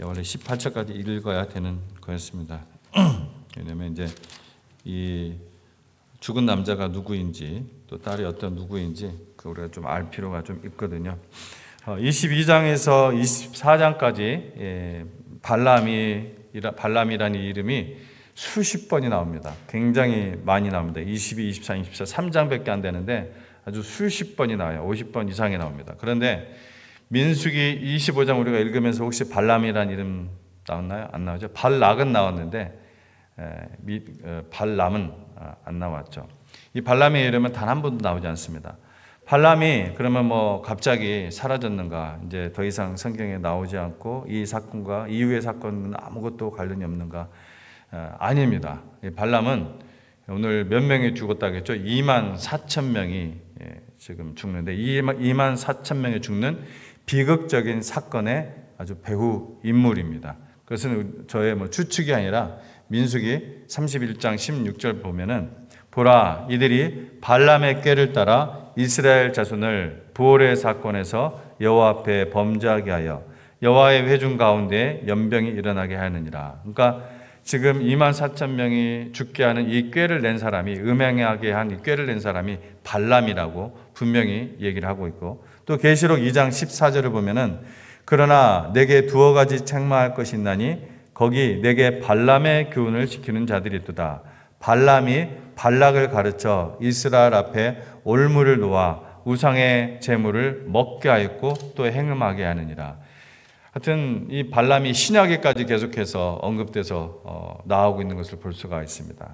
원래 18절까지 읽어야 되는 거였습니다. 왜냐면 이제 이 죽은 남자가 누구인지 또 딸이 어떤 누구인지 우리가 좀 알 필요가 좀 있거든요. 22장에서 24장까지 발람이라는 이름이 수십 번이 나옵니다. 굉장히 많이 나옵니다. 22, 23, 24, 3장밖에 안 되는데 아주 수십 번이 나와요. 50번 이상이 나옵니다. 그런데 민수기 25장 우리가 읽으면서 혹시 발람이라는 이름 나왔나요? 안 나오죠? 발락은 나왔는데 발람은 안 나왔죠. 이 발람의 이름은 단 한 번도 나오지 않습니다. 발람이 그러면 뭐 갑자기 사라졌는가? 이제 더 이상 성경에 나오지 않고 이 사건과 이후의 사건은 아무것도 관련이 없는가? 아닙니다. 발람은 오늘 몇 명이 죽었다겠죠? 2만 4천 명이 지금 죽는데 2만 4천 명이 죽는 비극적인 사건의 아주 배후 인물입니다. 그것은 저의 추측이 아니라 민수기 31장 16절 보면은 보라 이들이 발람의 꾀를 따라 이스라엘 자손을 부올의 사건에서 여호와 앞에 범죄하게 하여 여호와의 회중 가운데 연병이 일어나게 하느니라. 그러니까 지금 2만 4천 명이 죽게 하는 이 꾀를 낸 사람이 음행하게 한 이 꾀를 낸 사람이 발람이라고 분명히 얘기를 하고 있고 또 계시록 2장 14절을 보면은 그러나 내게 두어 가지 책망할 것이 있나니 거기 내게 발람의 교훈을 지키는 자들이 있도다. 발람이 발락을 가르쳐 이스라엘 앞에 올무를 놓아 우상의 제물을 먹게 하였고 또 행음하게 하느니라. 하여튼 이 발람이 신약에까지 계속해서 언급돼서 나오고 있는 것을 볼 수가 있습니다.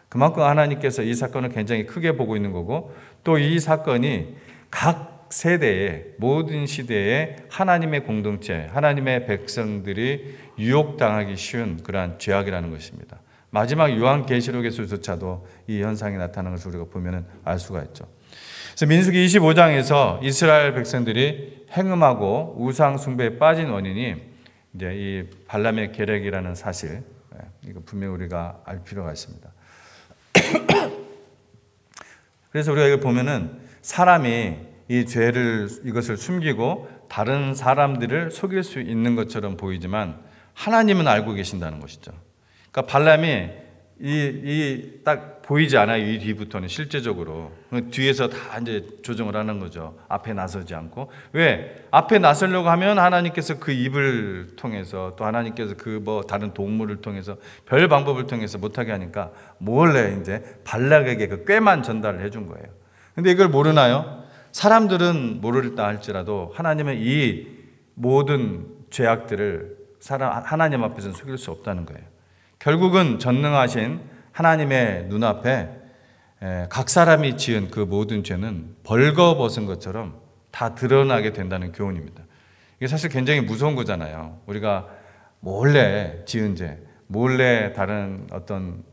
그만큼 하나님께서 이 사건을 굉장히 크게 보고 있는 거고 또 이 사건이 각 세대에 모든 시대에 하나님의 공동체, 하나님의 백성들이 유혹당하기 쉬운 그러한 죄악이라는 것입니다. 마지막 요한계시록에서조차도 이 현상이 나타나는 것을 우리가 보면 알 수가 있죠. 그래서 민수기 25장에서 이스라엘 백성들이 행음하고 우상 숭배에 빠진 원인이 이제 이 발람의 계략이라는 사실, 이거 분명히 우리가 알 필요가 있습니다. 그래서 우리가 이걸 보면은 사람이 이 죄를 이것을 숨기고 다른 사람들을 속일 수 있는 것처럼 보이지만 하나님은 알고 계신다는 것이죠. 그러니까 발람이 딱 보이지 않아요. 이 뒤부터는 실제적으로 뒤에서 다 이제 조정을 하는 거죠. 앞에 나서지 않고 왜 앞에 나서려고 하면 하나님께서 그 입을 통해서 또 하나님께서 그 다른 동물을 통해서 별 방법을 통해서 못하게 하니까 몰래 이제 발락에게 그 꾀만 전달을 해준 거예요. 근데 이걸 모르나요? 사람들은 모르다 할지라도 하나님은 이 모든 죄악들을 하나님 앞에서는 속일 수 없다는 거예요. 결국은 전능하신 하나님의 눈앞에 각 사람이 지은 그 모든 죄는 벌거벗은 것처럼 다 드러나게 된다는 교훈입니다. 이게 사실 굉장히 무서운 거잖아요. 우리가 몰래 지은 죄, 몰래 다른 어떤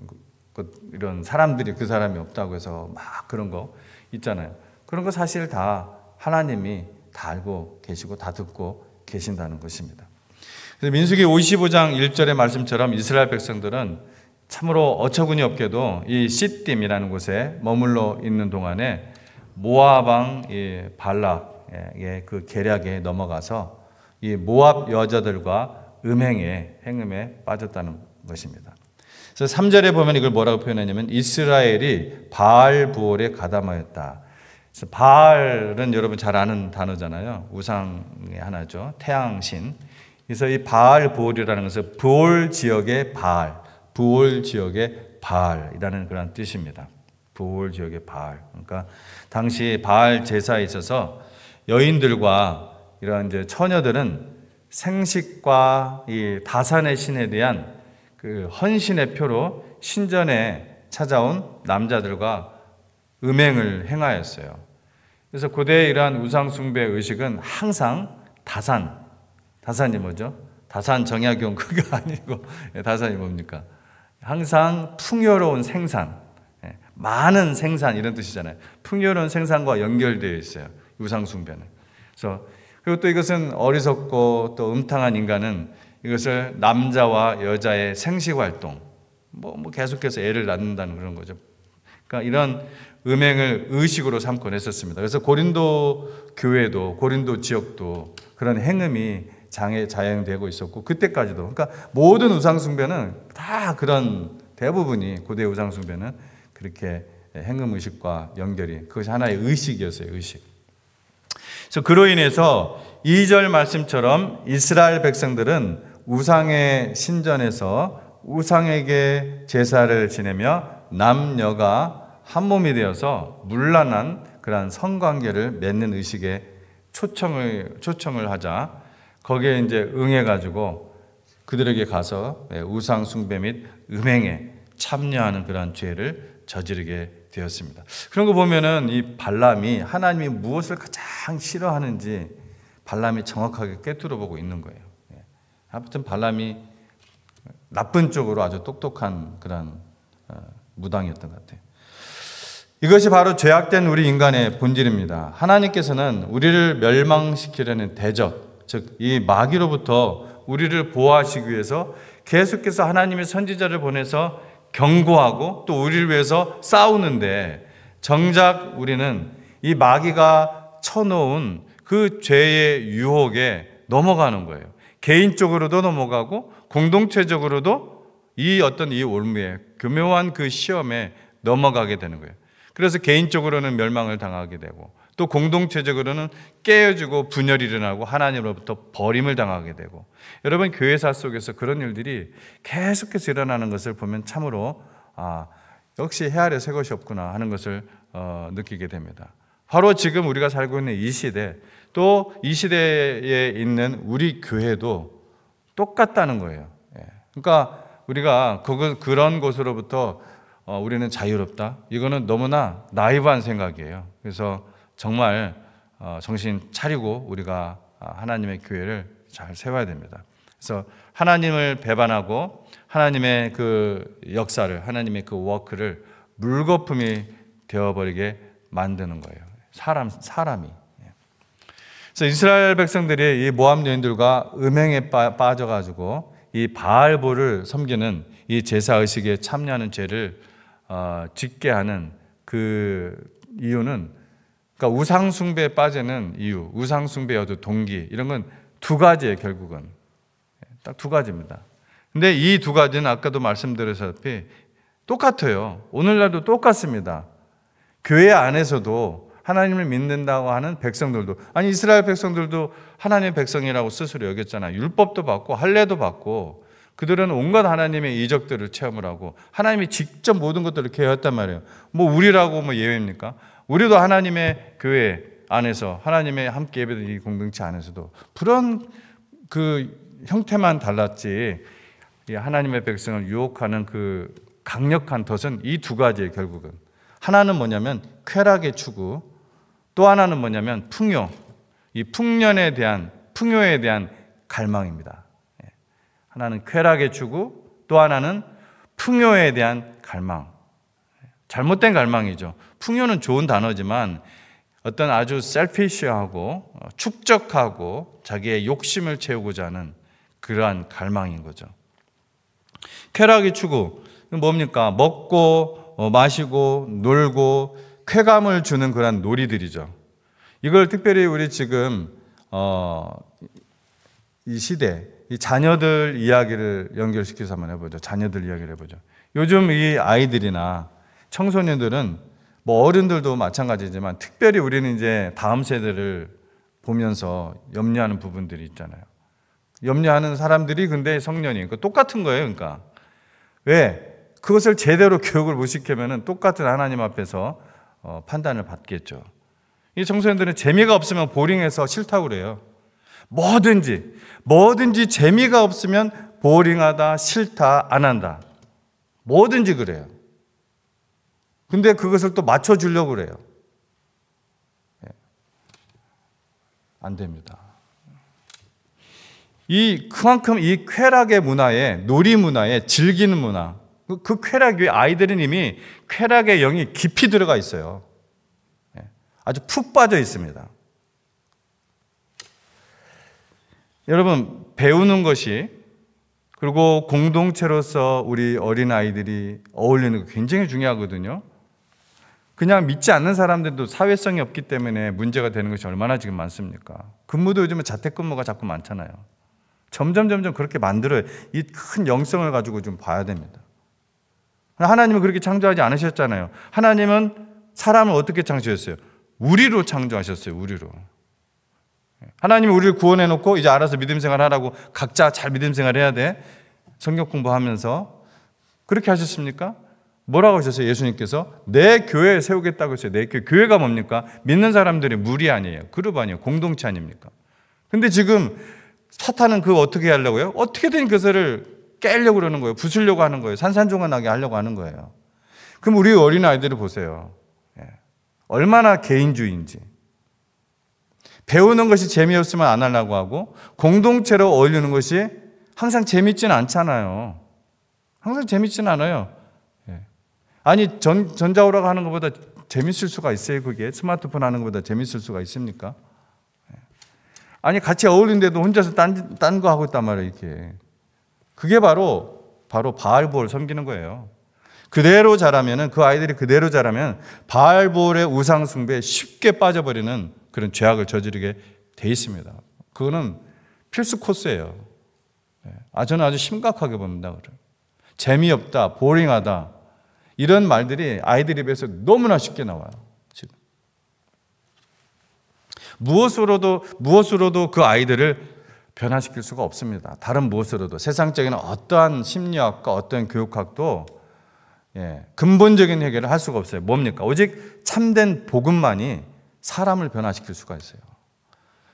이런 사람들이 그 사람이 없다고 해서 막 그런 거 있잖아요. 그런 거 사실 다 하나님이 다 알고 계시고 다 듣고 계신다는 것입니다. 그래서 민수기 55장 1절의 말씀처럼 이스라엘 백성들은 참으로 어처구니 없게도 이 시딤이라는 곳에 머물러 있는 동안에 모압 왕 발락의 그 계략에 넘어가서 이 모압 여자들과 행음에 빠졌다는 것입니다. 그래서 3절에 보면 이걸 뭐라고 표현하냐면 이스라엘이 바알 부올에 가담하였다. 그래서 바알은 여러분 잘 아는 단어잖아요. 우상의 하나죠. 태양신. 그래서 이 바알 부올이라는 것은 부올 지역의 바알이라는 그런 뜻입니다. 부올 지역의 바알. 그러니까 당시 바알 제사에 있어서 여인들과 이런 이제 처녀들은 생식과 이 다산의 신에 대한 그 헌신의 표로 신전에 찾아온 남자들과 음행을 행하였어요. 그래서 고대의 이러한 우상 숭배 의식은 항상 다산이 뭐죠? 다산 정약용 그게 아니고 다산이 뭡니까? 항상 풍요로운 생산, 많은 생산 이런 뜻이잖아요. 풍요로운 생산과 연결되어 있어요. 우상 숭배는. 그래서 그리고 또 이것은 어리석고 또 음탕한 인간은 이것을 남자와 여자의 생식 활동, 계속해서 애를 낳는다는 그런 거죠. 그러니까 이런 음행을 의식으로 삼곤 했었습니다. 그래서 고린도 교회도 고린도 지역도 그런 행음이 자행되고 있었고 그때까지도. 그러니까 모든 우상 숭배는 다 그런 대부분이 고대 우상 숭배는 그렇게 행음 의식과 연결이 그것이 하나의 의식이었어요. 의식. 그래서 그로 인해서 2절 말씀처럼 이스라엘 백성들은 우상의 신전에서 우상에게 제사를 지내며 남녀가 한 몸이 되어서 문란한 그러한 성관계를 맺는 의식에 초청을 하자 거기에 이제 응해가지고 그들에게 가서 우상 숭배 및 음행에 참여하는 그러한 죄를 저지르게 되었습니다. 그런 거 보면은 이 발람이 하나님이 무엇을 가장 싫어하는지 발람이 정확하게 꿰뚫어 보고 있는 거예요. 아무튼 발람이 나쁜 쪽으로 아주 똑똑한 그런 무당이었던 것 같아요. 이것이 바로 죄악된 우리 인간의 본질입니다. 하나님께서는 우리를 멸망시키려는 대적, 즉 이 마귀로부터 우리를 보호하시기 위해서 계속해서 하나님의 선지자를 보내서 경고하고 또 우리를 위해서 싸우는데 정작 우리는 이 마귀가 쳐놓은 그 죄의 유혹에 넘어가는 거예요. 개인적으로도 넘어가고 공동체적으로도 이 올무에 교묘한 그 시험에 넘어가게 되는 거예요. 그래서 개인적으로는 멸망을 당하게 되고 또 공동체적으로는 깨어지고 분열이 일어나고 하나님으로부터 버림을 당하게 되고 여러분 교회사 속에서 그런 일들이 계속해서 일어나는 것을 보면 참으로 역시 헤아려 새 것이 없구나 하는 것을 느끼게 됩니다. 바로 지금 우리가 살고 있는 이 시대 또 이 시대에 있는 우리 교회도 똑같다는 거예요. 그러니까 우리가 그런 곳으로부터 우리는 자유롭다. 이거는 너무나 나이브한 생각이에요. 그래서 정말 정신 차리고 우리가 하나님의 교회를 잘 세워야 됩니다. 그래서 하나님을 배반하고 하나님의 그 역사를 하나님의 그 워크를 물거품이 되어버리게 만드는 거예요. 사람이. 그래서 이스라엘 백성들이 이 모압 여인들과 음행에 빠져가지고 이 바알볼을 섬기는 이 제사의식에 참여하는 죄를 짓게 하는 그 이유는 그러니까 우상숭배에 빠지는 이유, 우상숭배여도 동기 이런 건 두 가지예요. 결국은 딱 두 가지입니다. 근데 이 두 가지는 아까도 말씀드렸다시피 똑같아요. 오늘날도 똑같습니다. 교회 안에서도 하나님을 믿는다고 하는 백성들도 아니 이스라엘 백성들도 하나님의 백성이라고 스스로 여겼잖아요. 율법도 받고 할례도 받고 그들은 온갖 하나님의 이적들을 체험을 하고 하나님이 직접 모든 것들을 개혁했단 말이에요. 뭐 우리라고 뭐 예외입니까? 우리도 하나님의 교회 안에서 하나님의 함께 예배드리는 이 공동체 안에서도 그런 그 형태만 달랐지 하나님의 백성을 유혹하는 그 강력한 덫은 이 두 가지예요. 결국은 하나는 뭐냐면 쾌락의 추구 또 하나는 뭐냐면 풍요 이 풍요에 대한 갈망입니다. 하나는 쾌락의 추구 또 하나는 풍요에 대한 갈망. 잘못된 갈망이죠. 풍요는 좋은 단어지만 어떤 아주 셀피시하고 축적하고 자기의 욕심을 채우고자 하는 그러한 갈망인 거죠. 쾌락의 추구 뭡니까? 먹고 마시고 놀고 쾌감을 주는 그런 놀이들이죠. 이걸 특별히 우리 지금 이 시대 이 자녀들 이야기를 연결시켜서 한번 해보죠. 자녀들 이야기를 해보죠. 요즘 이 아이들이나 청소년들은 뭐 어른들도 마찬가지지만 특별히 우리는 이제 다음 세대를 보면서 염려하는 부분들이 있잖아요. 염려하는 사람들이 근데 성년이 그러니까 똑같은 거예요. 그러니까 왜? 그것을 제대로 교육을 못 시키면은 똑같은 하나님 앞에서 판단을 받겠죠. 이 청소년들은 재미가 없으면 보링해서 싫다고 그래요. 뭐든지 재미가 없으면 보링하다, 싫다, 안 한다. 뭐든지 그래요. 근데 그것을 또 맞춰주려고 그래요. 안 됩니다. 그만큼 이 쾌락의 문화에, 놀이 문화에, 즐기는 문화, 그 쾌락이 아이들은 이미 쾌락의 영이 깊이 들어가 있어요. 아주 푹 빠져 있습니다. 여러분, 배우는 것이 그리고 공동체로서 우리 어린아이들이 어울리는 거 굉장히 중요하거든요. 그냥 믿지 않는 사람들도 사회성이 없기 때문에 문제가 되는 것이 얼마나 지금 많습니까? 근무도 요즘은 자택근무가 자꾸 많잖아요. 점점 그렇게 만들어요. 이 큰 영성을 가지고 좀 봐야 됩니다. 하나님은 그렇게 창조하지 않으셨잖아요. 하나님은 사람을 어떻게 창조했어요? 우리로 창조하셨어요. 우리로. 하나님이 우리를 구원해 놓고 이제 알아서 믿음 생활하라고 각자 잘 믿음 생활해야 돼. 성경 공부하면서 그렇게 하셨습니까? 뭐라고 하셨어요? 예수님께서 내 교회 세우겠다고 했어요. 내 교회. 교회가 뭡니까? 믿는 사람들의 무리 아니에요. 그룹 아니에요. 공동체 아닙니까? 근데 지금 사탄은 그거 어떻게 하려고요? 어떻게든 그것을 깨려고 그러는 거예요. 부수려고 하는 거예요. 산산조각나게 하려고 하는 거예요. 그럼 우리 어린아이들을 보세요. 얼마나 개인주의인지. 배우는 것이 재미없으면 안 하려고 하고 공동체로 어울리는 것이 항상 재밌지는 않잖아요. 항상 재밌지는 않아요. 아니 전자오락 하는 것보다 재밌을 수가 있어요. 그게 스마트폰 하는 것보다 재밌을 수가 있습니까? 아니 같이 어울리는데도 혼자서 딴 거 하고 있단 말이에요. 이렇게. 그게 바로 바알보를 섬기는 거예요. 그대로 자라면은 그 아이들이 그대로 자라면 바알볼의 우상 숭배에 쉽게 빠져버리는 그런 죄악을 저지르게 돼 있습니다. 그거는 필수 코스예요. 저는 아주 심각하게 봅니다. 재미없다, 보링하다 이런 말들이 아이들 입에서 너무나 쉽게 나와요. 지금 무엇으로도 그 아이들을 변화시킬 수가 없습니다. 다른 무엇으로도 세상적인 어떠한 심리학과 어떠한 교육학도 근본적인 해결을 할 수가 없어요. 뭡니까? 오직 참된 복음만이 사람을 변화시킬 수가 있어요.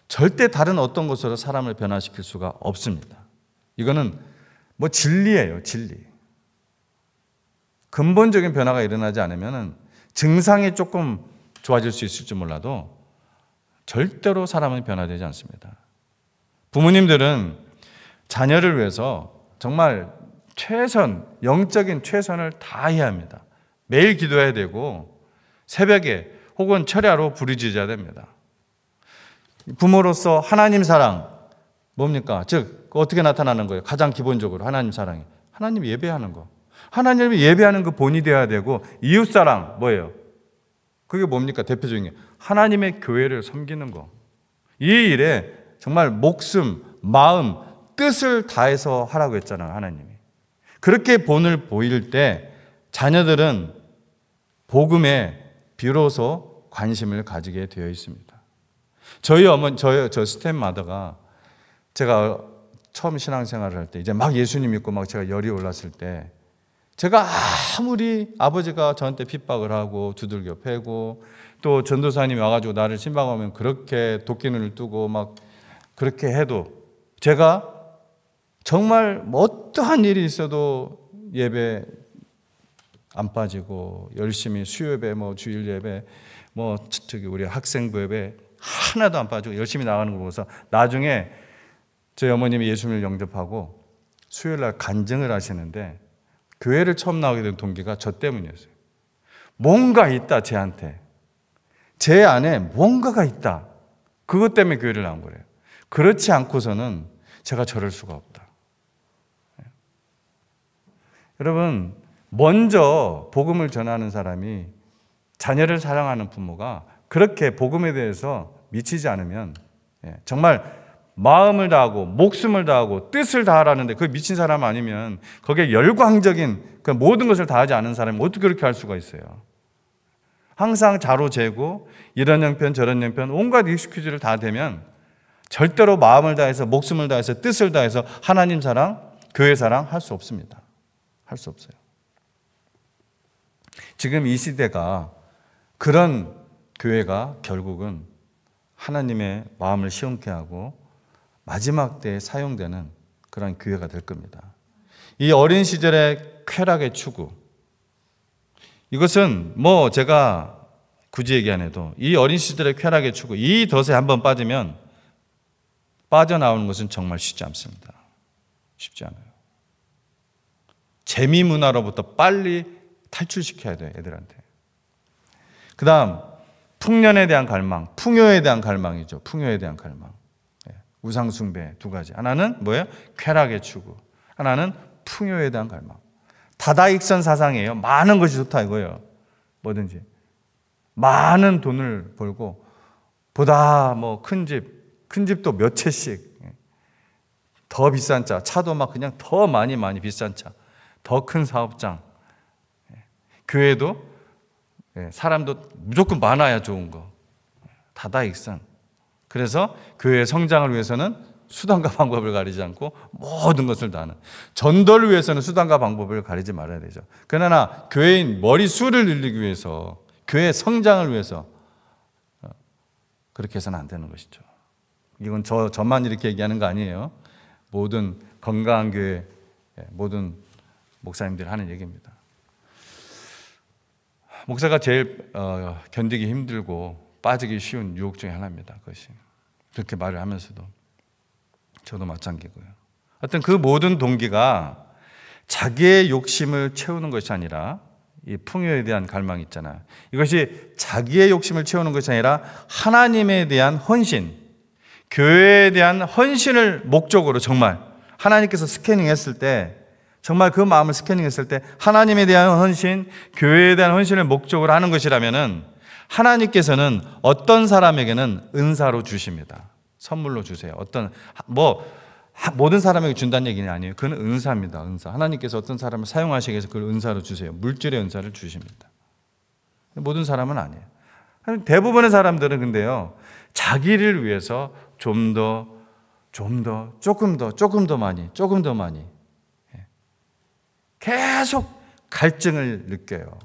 절대 다른 어떤 것으로 사람을 변화시킬 수가 없습니다. 이거는 진리예요, 진리. 근본적인 변화가 일어나지 않으면 증상이 조금 좋아질 수 있을지 몰라도 절대로 사람은 변화되지 않습니다. 부모님들은 자녀를 위해서 정말 영적인 최선을 다해야 합니다. 매일 기도해야 되고 새벽에 혹은 철야로 부르짖어야 됩니다. 부모로서 하나님 사랑 뭡니까? 즉 어떻게 나타나는 거예요? 가장 기본적으로 하나님 사랑이 하나님 예배하는 거. 하나님을 예배하는 그 본이 되어야 되고 이웃 사랑 뭐예요? 그게 뭡니까? 대표적인 게 하나님의 교회를 섬기는 거. 이 일에 정말 목숨, 마음, 뜻을 다해서 하라고 했잖아요. 하나님이. 그렇게 본을 보일 때 자녀들은 복음에 비로소 관심을 가지게 되어 있습니다. 저 스텝마더가 제가 처음 신앙생활을 할 때 이제 막 예수님 믿고 막 제가 열이 올랐을 때 제가 아무리 아버지가 저한테 핍박을 하고 두들겨 패고 또 전도사님이 와가지고 나를 신방하면 그렇게 도끼눈을 뜨고 막 그렇게 해도 제가 정말 어떠한 일이 있어도 예배 안 빠지고 열심히 수요예배, 주일 예배, 우리 학생부 예배 하나도 안 빠지고 열심히 나가는 거 보고서 나중에 저희 어머님이 예수님을 영접하고 수요일 날 간증을 하시는데 교회를 처음 나오게 된 동기가 저 때문이었어요. 뭔가 있다, 쟤한테. 제 안에 뭔가가 있다. 그것 때문에 교회를 나온 거래요. 그렇지 않고서는 제가 저럴 수가 없다. 여러분, 먼저 복음을 전하는 사람이 자녀를 사랑하는 부모가 그렇게 복음에 대해서 미치지 않으면 정말 마음을 다하고 목숨을 다하고 뜻을 다하라는데 그 미친 사람 아니면 거기에 열광적인 그 모든 것을 다하지 않은 사람이 어떻게 그렇게 할 수가 있어요? 항상 자로 재고 이런 형편 저런 형편 온갖 익스큐즈를 다 대면 절대로 마음을 다해서 목숨을 다해서 뜻을 다해서 하나님 사랑, 교회 사랑 할 수 없습니다. 할 수 없어요. 지금 이 시대가 그런 교회가 결국은 하나님의 마음을 시원케 하고 마지막 때에 사용되는 그런 교회가 될 겁니다. 이 어린 시절의 쾌락의 추구, 이것은 제가 굳이 얘기 안 해도 이 어린 시절의 쾌락의 추구, 이 덫에 한번 빠지면 빠져나오는 것은 정말 쉽지 않습니다. 쉽지 않아요. 재미 문화로부터 빨리 탈출시켜야 돼요, 애들한테. 그 다음, 풍년에 대한 갈망, 풍요에 대한 갈망이죠. 풍요에 대한 갈망. 우상숭배 두 가지. 하나는 뭐예요? 쾌락의 추구. 하나는 풍요에 대한 갈망. 다다익선 사상이에요. 많은 것이 좋다 이거예요. 뭐든지. 많은 돈을 벌고 보다 큰 집도 몇 채씩 더 비싼 차, 차도 막 그냥 더 많이 비싼 차, 더 큰 사업장, 교회도 사람도 무조건 많아야 좋은 거, 다다익선. 그래서 교회의 성장을 위해서는 수단과 방법을 가리지 않고 모든 것을 다하는, 전도를 위해서는 수단과 방법을 가리지 말아야 되죠. 그러나 교회인 머리수를 늘리기 위해서, 교회 성장을 위해서 그렇게 해서는 안 되는 것이죠. 이건 저만 이렇게 얘기하는 거 아니에요. 모든 건강한 교회, 모든 목사님들이 하는 얘기입니다. 목사가 제일 견디기 힘들고 빠지기 쉬운 유혹 중에 하나입니다. 그것이. 그렇게 말을 하면서도 저도 마찬가지고요. 하여튼 그 모든 동기가 자기의 욕심을 채우는 것이 아니라, 이 풍요에 대한 갈망이 있잖아요. 이것이 자기의 욕심을 채우는 것이 아니라 하나님에 대한 헌신, 교회에 대한 헌신을 목적으로, 정말 하나님께서 스캐닝했을 때, 정말 그 마음을 스캐닝했을 때 하나님에 대한 헌신, 교회에 대한 헌신을 목적으로 하는 것이라면은 하나님께서는 어떤 사람에게는 은사로 주십니다. 선물로 주세요. 모든 사람에게 준다는 얘기는 아니에요. 그건 은사입니다. 은사. 하나님께서 어떤 사람을 사용하시기 위해서 그걸 은사로 주세요. 물질의 은사를 주십니다. 모든 사람은 아니에요. 대부분의 사람들은 근데요, 자기를 위해서 조금 더 많이 계속 갈증을 느껴요.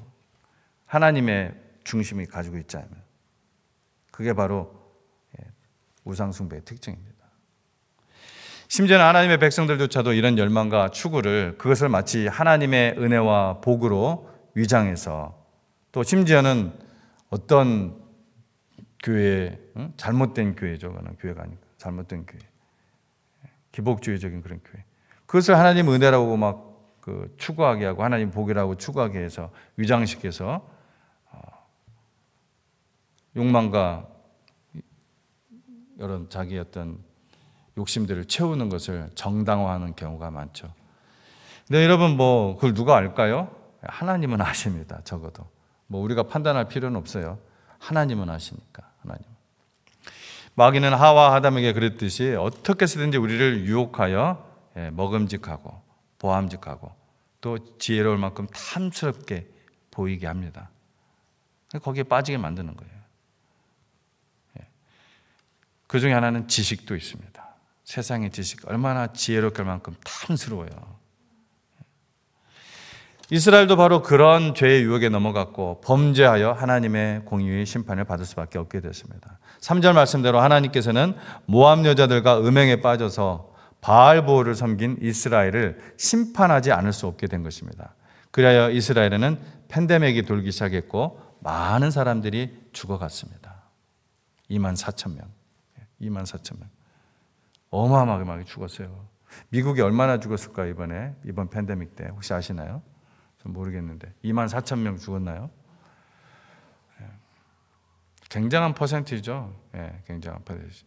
하나님의 중심이 가지고 있지 않으면. 그게 바로 우상숭배의 특징입니다. 심지어는 하나님의 백성들조차도 이런 열망과 추구를, 그것을 마치 하나님의 은혜와 복으로 위장해서, 또 심지어는 어떤 교회, 잘못된 교회죠. 그는 교회가 아니고 잘못된 교회, 기복주의적인 그런 교회, 그것을 하나님 은혜라고 막 추구하게 하고 하나님 복이라고 추구하게 해서 위장시켜서 욕망과 이런 자기 어떤 욕심들을 채우는 것을 정당화하는 경우가 많죠. 근데 여러분, 그걸 누가 알까요? 하나님은 아십니다. 적어도 우리가 판단할 필요는 없어요. 하나님은 아시니까. 하나님. 마귀는 하와 아담에게 그랬듯이 어떻게 해서든지 우리를 유혹하여 먹음직하고 보암직하고 또 지혜로울 만큼 탐스럽게 보이게 합니다. 거기에 빠지게 만드는 거예요. 그 중에 하나는 지식도 있습니다. 세상의 지식, 얼마나 지혜롭게 할 만큼 탐스러워요. 이스라엘도 바로 그런 죄의 유혹에 넘어갔고 범죄하여 하나님의 공의의 심판을 받을 수밖에 없게 됐습니다. 3절 말씀대로 하나님께서는 모압 여자들과 음행에 빠져서 바알보를 섬긴 이스라엘을 심판하지 않을 수 없게 된 것입니다. 그리하여 이스라엘에는 팬데믹이 돌기 시작했고 많은 사람들이 죽어갔습니다. 24,000명. 어마어마하게 죽었어요. 미국이 얼마나 죽었을까요? 이번 팬데믹 때 혹시 아시나요? 전 모르겠는데 24,000명 죽었나요? 굉장한 퍼센티죠. 굉장한 퍼센티죠.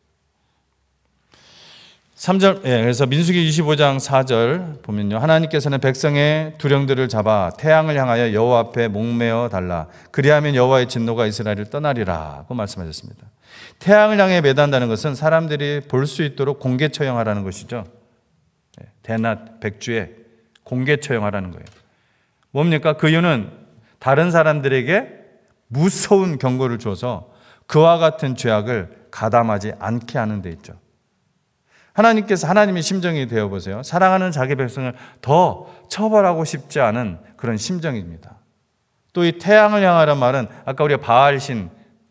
3절, 그래서 민수기 25장 4절 보면요, 하나님께서는 백성의 두령들을 잡아 태양을 향하여 여호와 앞에 목매어 달라. 그리하면 여호와의 진노가 이스라엘을 떠나리라고 말씀하셨습니다. 태양을 향해 매단다는 것은 사람들이 볼 수 있도록 공개 처형하라는 것이죠. 대낮 백주에 공개 처형하라는 거예요. 뭡니까? 그 이유는 다른 사람들에게 무서운 경고를 줘서 그와 같은 죄악을 가담하지 않게 하는 데 있죠. 하나님의 심정이 되어보세요. 사랑하는 자기 백성을 더 처벌하고 싶지 않은 그런 심정입니다. 또 이 태양을 향하란 말은 아까 우리가 바알신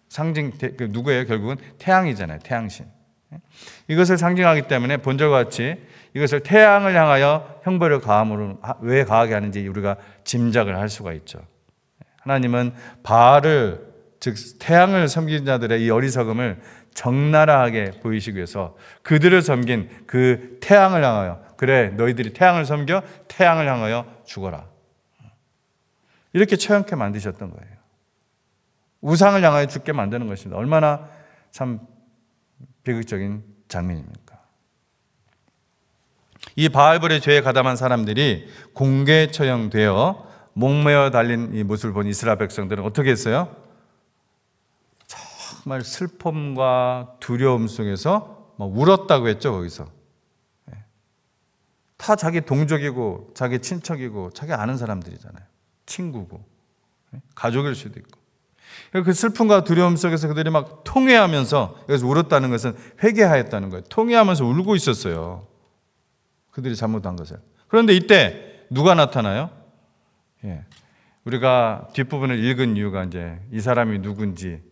상징, 누구예요? 결국은 태양이잖아요. 태양신. 이것을 상징하기 때문에 본절과 같이 이것을 태양을 향하여 형벌을 가함으로 왜 가하게 하는지 우리가 짐작을 할 수가 있죠. 하나님은 바알을, 즉 태양을 섬긴 자들의 이 어리석음을 적나라하게 보이시기 위해서 그들을 섬긴 그 태양을 향하여, 그래 너희들이 태양을 섬겨 태양을 향하여 죽어라, 이렇게 처형케 만드셨던 거예요. 우상을 향하여 죽게 만드는 것입니다. 얼마나 참 비극적인 장면입니까? 이 바알볼의 죄에 가담한 사람들이 공개 처형되어 목매어 달린 이 모습을 본 이스라엘 백성들은 어떻게 했어요? 정말 슬픔과 두려움 속에서 울었다고 했죠. 거기서 다 자기 동족이고 자기 친척이고 자기 아는 사람들이잖아요. 친구고 가족일 수도 있고. 그 슬픔과 두려움 속에서 그들이 막 통회하면서, 여기서 울었다는 것은 회개하였다는 거예요. 통회하면서 울고 있었어요. 그들이 잘못한 것을. 그런데 이때 누가 나타나요? 우리가 뒷부분을 읽은 이유가 이제 이 사람이 누군지,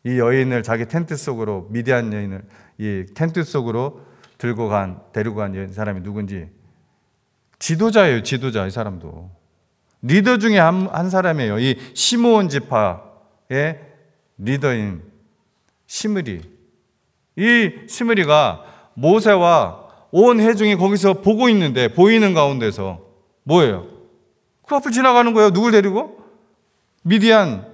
이 여인을 자기 텐트 속으로, 미디안 여인을 이 텐트 속으로 데리고 간 사람이 누군지, 지도자예요. 지도자. 이 사람도 리더 중에 한 사람이에요. 이 시므온 지파의 리더인 시므리. 이 시므리가 모세와 온 회중이 거기서 보고 있는데, 보이는 가운데서 뭐예요? 그 앞을 지나가는 거예요. 누굴 데리고? 미디안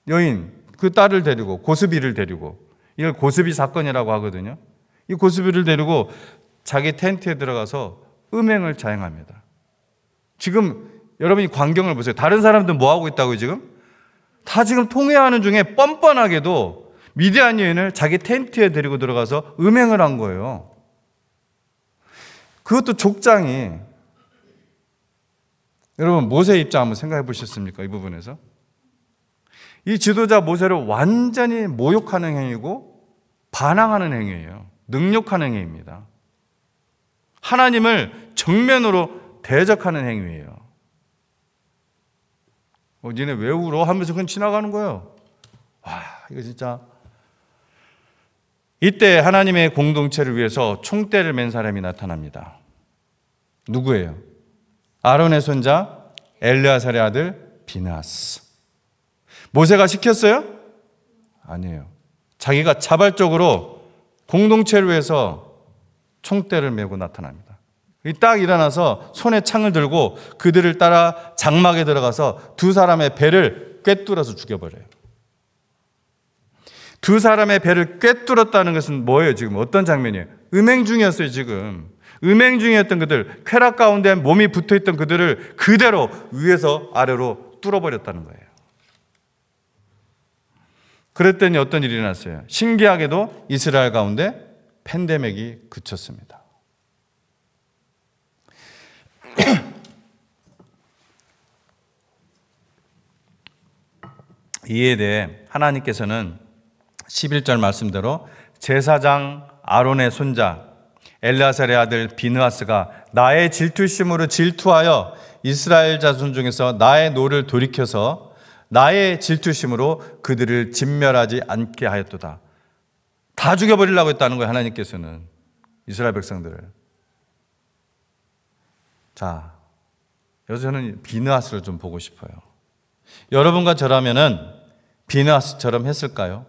여인, 그 딸을 데리고, 고스비를 데리고. 이걸 고스비 사건이라고 하거든요. 이 고스비를 데리고 자기 텐트에 들어가서 음행을 자행합니다. 지금 여러분이 광경을 보세요. 다른 사람들 뭐 하고 있다고요, 지금? 다 지금 통회하는 중에 뻔뻔하게도 미디안 여인을 자기 텐트에 데리고 들어가서 음행을 한 거예요. 그것도 족장이. 여러분, 모세의 입장 한번 생각해 보셨습니까? 이 부분에서. 이 지도자 모세를 완전히 모욕하는 행위고 반항하는 행위예요. 능욕하는 행위입니다. 하나님을 정면으로 대적하는 행위예요. 니네 왜 울어? 하면서 그냥 지나가는 거예요. 와, 이거 진짜. 이때 하나님의 공동체를 위해서 총대를 맨 사람이 나타납니다. 누구예요? 아론의 손자 엘르아살의 아들 비느하스. 모세가 시켰어요? 아니에요. 자기가 자발적으로 공동체를 위해서 총대를 메고 나타납니다. 딱 일어나서 손에 창을 들고 그들을 따라 장막에 들어가서 두 사람의 배를 꿰뚫어서 죽여버려요. 두 사람의 배를 꿰뚫었다는 것은 뭐예요? 지금 어떤 장면이에요? 음행 중이었어요. 지금 음행 중이었던 그들, 쾌락 가운데 몸이 붙어있던 그들을 그대로 위에서 아래로 뚫어버렸다는 거예요. 그랬더니 어떤 일이 일어났어요? 신기하게도 이스라엘 가운데 팬데믹이 그쳤습니다. 이에 대해 하나님께서는 11절 말씀대로 제사장 아론의 손자 엘르아살의 아들 비느하스가 나의 질투심으로 질투하여 이스라엘 자손 중에서 나의 노를 돌이켜서 나의 질투심으로 그들을 진멸하지 않게 하였도다. 다 죽여버리려고 했다는 거예요. 하나님께서는 이스라엘 백성들을. 자, 여기서 저는 비느하스를 좀 보고 싶어요. 여러분과 저라면은 비느하스처럼 했을까요?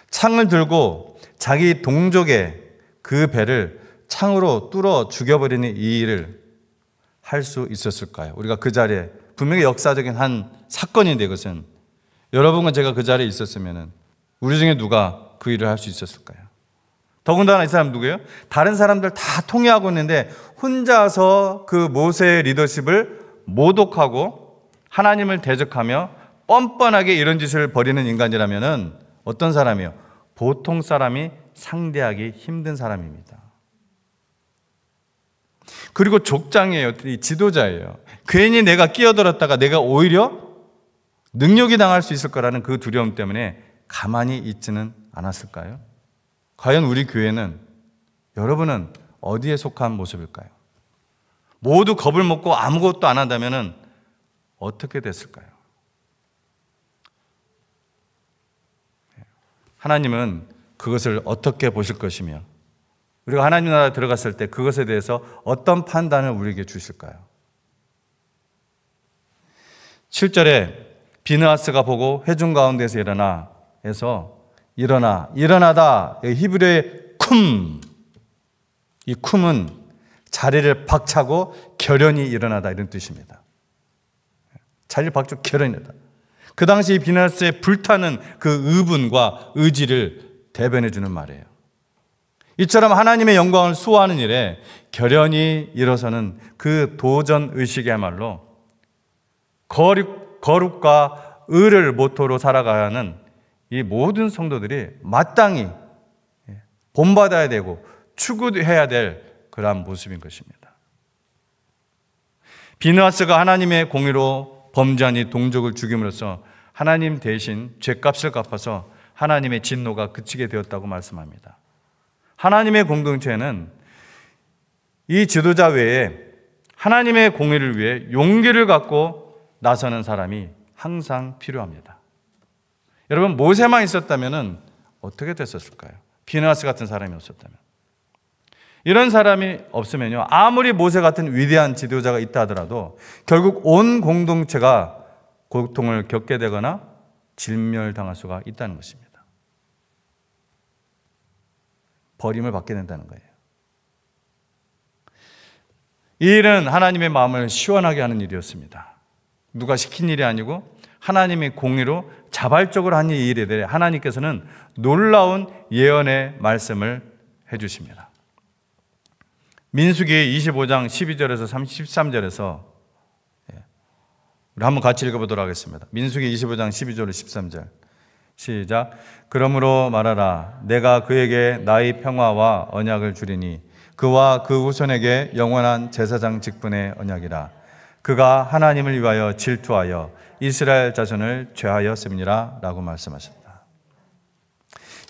창을 들고 자기 동족의 그 배를 창으로 뚫어 죽여버리는 이 일을 할 수 있었을까요? 우리가 그 자리에, 분명히 역사적인 한 사건인데, 이것은 여러분과 제가 그 자리에 있었으면 우리 중에 누가 그 일을 할 수 있었을까요? 더군다나 이 사람 누구예요? 다른 사람들 다 통회하고 있는데 혼자서 그 모세의 리더십을 모독하고 하나님을 대적하며 뻔뻔하게 이런 짓을 벌이는 인간이라면 어떤 사람이에요? 보통 사람이 상대하기 힘든 사람입니다. 그리고 족장이에요. 이 지도자예요. 괜히 내가 끼어들었다가 내가 오히려 능욕이 당할 수 있을 거라는 그 두려움 때문에 가만히 있지는 않았을까요? 과연 우리 교회는, 여러분은 어디에 속한 모습일까요? 모두 겁을 먹고 아무것도 안 한다면 어떻게 됐을까요? 하나님은 그것을 어떻게 보실 것이며 우리가 하나님 나라에 들어갔을 때 그것에 대해서 어떤 판단을 우리에게 주실까요? 7절에 비느하스가 보고 회중 가운데서 일어나 해서 일어나다. 히브리어의 쿰. 이 쿰은 자리를 박차고 결연히 일어나다 이런 뜻입니다. 자리를 박차고 결연히 일어나다. 그 당시 비느하스의 불타는 그 의분과 의지를 대변해 주는 말이에요. 이처럼 하나님의 영광을 수호하는 일에 결연히 일어서는 그 도전 의식이야말로 거룩과 의를 모토로 살아가야 하는 이 모든 성도들이 마땅히 본받아야 되고 추구해야 될 그러한 모습인 것입니다. 비느하스가 하나님의 공의로 범죄한 이 동족을 죽임으로써 하나님 대신 죗값을 갚아서 하나님의 진노가 그치게 되었다고 말씀합니다. 하나님의 공동체는 이 지도자 외에 하나님의 공의를 위해 용기를 갖고 나서는 사람이 항상 필요합니다. 여러분, 모세만 있었다면 어떻게 됐었을까요? 비느하스 같은 사람이 없었다면. 이런 사람이 없으면요, 아무리 모세 같은 위대한 지도자가 있다 하더라도 결국 온 공동체가 고통을 겪게 되거나 진멸당할 수가 있다는 것입니다. 버림을 받게 된다는 거예요. 이 일은 하나님의 마음을 시원하게 하는 일이었습니다. 누가 시킨 일이 아니고 하나님의 공의로 자발적으로 한 이 일에 대해 하나님께서는 놀라운 예언의 말씀을 해주십니다. 민수기 25장 12절에서 13절에서 우리 한번 같이 읽어보도록 하겠습니다. 민수기 25장 12절 13절 시작. 그러므로 말하라. 내가 그에게 나의 평화와 언약을 주리니 그와 그 후손에게 영원한 제사장 직분의 언약이라. 그가 하나님을 위하여 질투하여 이스라엘 자손을 죄하였음이니라 라고 말씀하셨다.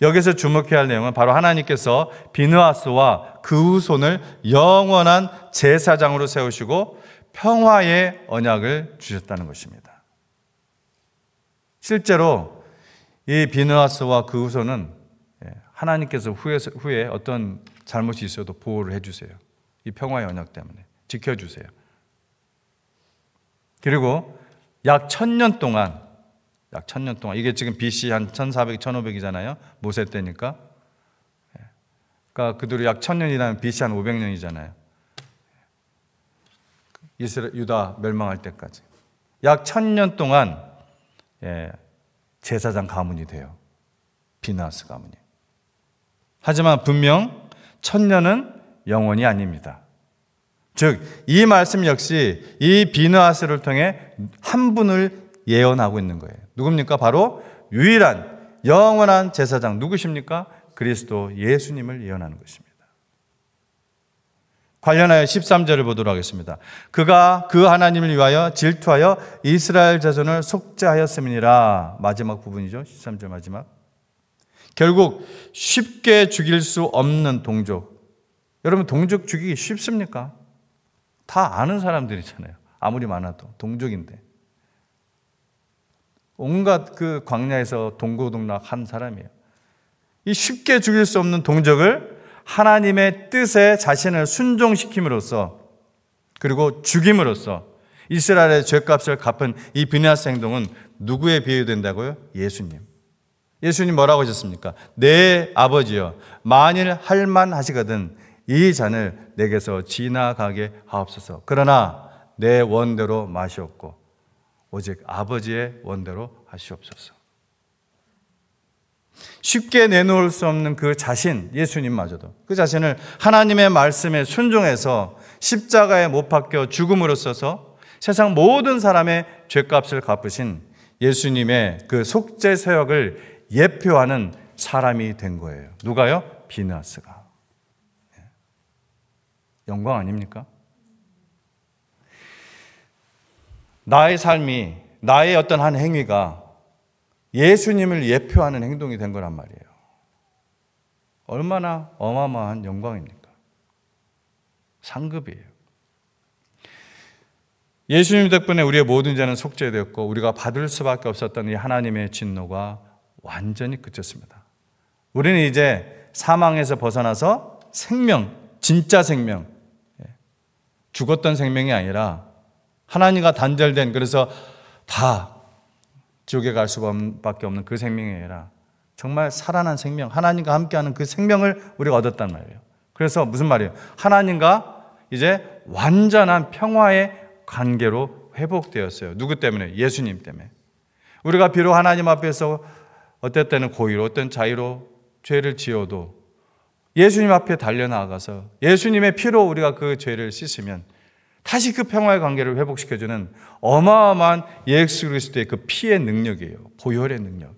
여기서 주목해야 할 내용은 바로 하나님께서 비느하스와 그 후손을 영원한 제사장으로 세우시고 평화의 언약을 주셨다는 것입니다. 실제로 이 비느하스와 그 후손은 하나님께서 후에 어떤 잘못이 있어도 보호를 해주세요. 이 평화의 언약 때문에 지켜주세요. 그리고 약 1000년 동안 이게 지금 BC 한 1400, 1500이잖아요. 모세 때니까. 그러니까 그들이 약 1000년이라면 BC 한 500년이잖아요. 이스라엘, 유다 멸망할 때까지. 약 1000년 동안 제사장 가문이 돼요. 비느하스 가문이. 하지만 분명 1000년은 영원이 아닙니다. 즉, 이 말씀 역시 이 비느하스를 통해 한 분을 예언하고 있는 거예요. 누굽니까? 바로 유일한 영원한 제사장 누구십니까? 그리스도 예수님을 예언하는 것입니다. 관련하여 13절을 보도록 하겠습니다. 그가 그 하나님을 위하여 질투하여 이스라엘 자손을 속죄하였음이니라. 마지막 부분이죠. 13절 마지막. 결국 쉽게 죽일 수 없는 동족. 여러분, 동족 죽이기 쉽습니까? 다 아는 사람들이잖아요. 아무리 많아도 동족인데. 온갖 그 광야에서 동고동락한 사람이에요. 이 쉽게 죽일 수 없는 동족을 하나님의 뜻에 자신을 순종시킴으로써 그리고 죽임으로써 이스라엘의 죄값을 갚은 이 비느하스 행동은 누구에 비유된다고요? 예수님. 예수님 뭐라고 하셨습니까? 내 아버지여, 만일 할만하시거든 이 잔을 내게서 지나가게 하옵소서. 그러나 내 원대로 마시옵고 오직 아버지의 원대로 하시옵소서. 쉽게 내놓을 수 없는 그 자신, 예수님마저도 그 자신을 하나님의 말씀에 순종해서 십자가에 못 박혀 죽음으로 써서 세상 모든 사람의 죄값을 갚으신 예수님의 그 속죄 사역을 예표하는 사람이 된 거예요. 누가요? 비느하스가. 영광 아닙니까? 나의 삶이, 나의 어떤 한 행위가 예수님을 예표하는 행동이 된 거란 말이에요. 얼마나 어마어마한 영광입니까? 상급이에요. 예수님 덕분에 우리의 모든 죄는 속죄되었고 우리가 받을 수밖에 없었던 이 하나님의 진노가 완전히 그쳤습니다. 우리는 이제 사망에서 벗어나서 생명, 진짜 생명, 죽었던 생명이 아니라 하나님과 단절된, 그래서 다 지옥에 갈 수밖에 없는 그 생명이 아니라 정말 살아난 생명, 하나님과 함께하는 그 생명을 우리가 얻었단 말이에요. 그래서 무슨 말이에요? 하나님과 이제 완전한 평화의 관계로 회복되었어요. 누구 때문에? 예수님 때문에. 우리가 비록 하나님 앞에서 어떨 때는 고의로, 어떤 자의로 죄를 지어도 예수님 앞에 달려나가서 예수님의 피로 우리가 그 죄를 씻으면 다시 그 평화의 관계를 회복시켜주는 어마어마한 예수 그리스도의 그 피의 능력이에요. 보혈의 능력.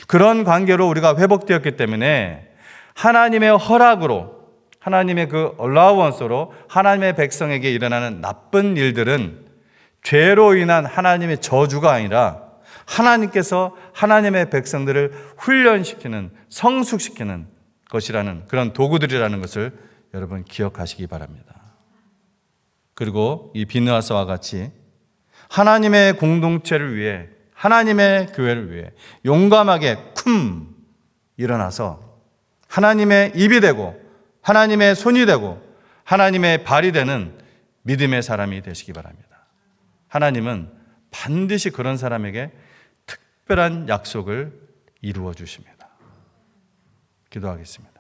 그런 관계로 우리가 회복되었기 때문에 하나님의 허락으로, 하나님의 그 얼라우언스로 하나님의 백성에게 일어나는 나쁜 일들은 죄로 인한 하나님의 저주가 아니라 하나님께서 하나님의 백성들을 훈련시키는, 성숙시키는 것이라는 그런 도구들이라는 것을 여러분 기억하시기 바랍니다. 그리고 이 비느하스와 같이 하나님의 공동체를 위해, 하나님의 교회를 위해 용감하게 일어나서 하나님의 입이 되고 하나님의 손이 되고 하나님의 발이 되는 믿음의 사람이 되시기 바랍니다. 하나님은 반드시 그런 사람에게 특별한 약속을 이루어 주십니다. 기도하겠습니다.